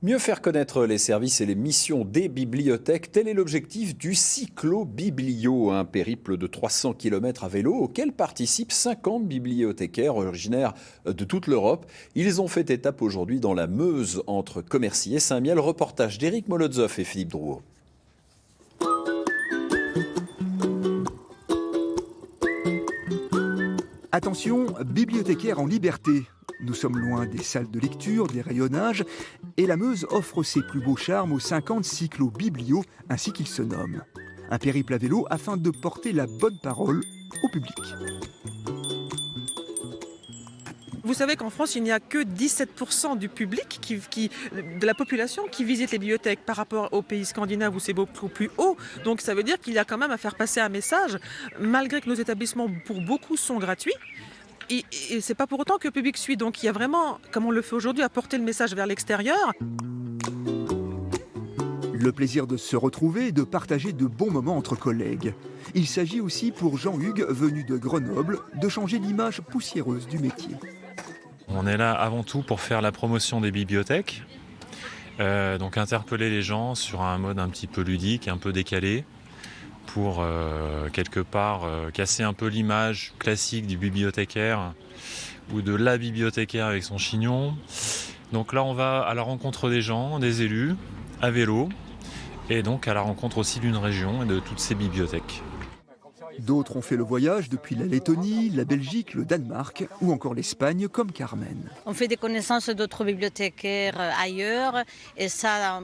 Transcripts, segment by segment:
Mieux faire connaître les services et les missions des bibliothèques, tel est l'objectif du Cyclo-Biblio, un périple de 300 km à vélo auquel participent 50 bibliothécaires originaires de toute l'Europe. Ils ont fait étape aujourd'hui dans la Meuse entre Commercy et Saint-Miel. Reportage d'Éric Molodzoff et Philippe Drouot. Attention, bibliothécaires en liberté. Nous sommes loin des salles de lecture, des rayonnages, et la Meuse offre ses plus beaux charmes aux 50 cyclo-biblio, ainsi qu'ils se nomment. Un périple à vélo afin de porter la bonne parole au public. Vous savez qu'en France, il n'y a que 17% du public, de la population qui visite les bibliothèques par rapport aux pays scandinaves où c'est beaucoup plus haut. Donc ça veut dire qu'il y a quand même à faire passer un message, malgré que nos établissements pour beaucoup sont gratuits. Et c'est pas pour autant que le public suit. Donc il y a vraiment, comme on le fait aujourd'hui, à porter le message vers l'extérieur. Le plaisir de se retrouver et de partager de bons moments entre collègues. Il s'agit aussi pour Jean-Hugues, venu de Grenoble, de changer l'image poussiéreuse du métier. On est là avant tout pour faire la promotion des bibliothèques, donc interpeller les gens sur un mode un petit peu ludique, un peu décalé, pour quelque part casser un peu l'image classique du bibliothécaire ou de la bibliothécaire avec son chignon. Donc là on va à la rencontre des gens, des élus, à vélo, et donc à la rencontre aussi d'une région et de toutes ces bibliothèques. D'autres ont fait le voyage depuis la Lettonie, la Belgique, le Danemark ou encore l'Espagne comme Carmen. On fait des connaissances d'autres bibliothécaires ailleurs et ça,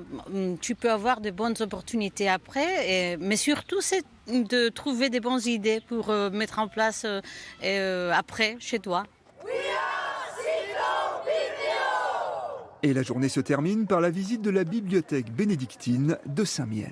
tu peux avoir de bonnes opportunités après. Mais surtout, c'est de trouver des bonnes idées pour mettre en place après chez toi. Et la journée se termine par la visite de la bibliothèque bénédictine de Saint-Miel.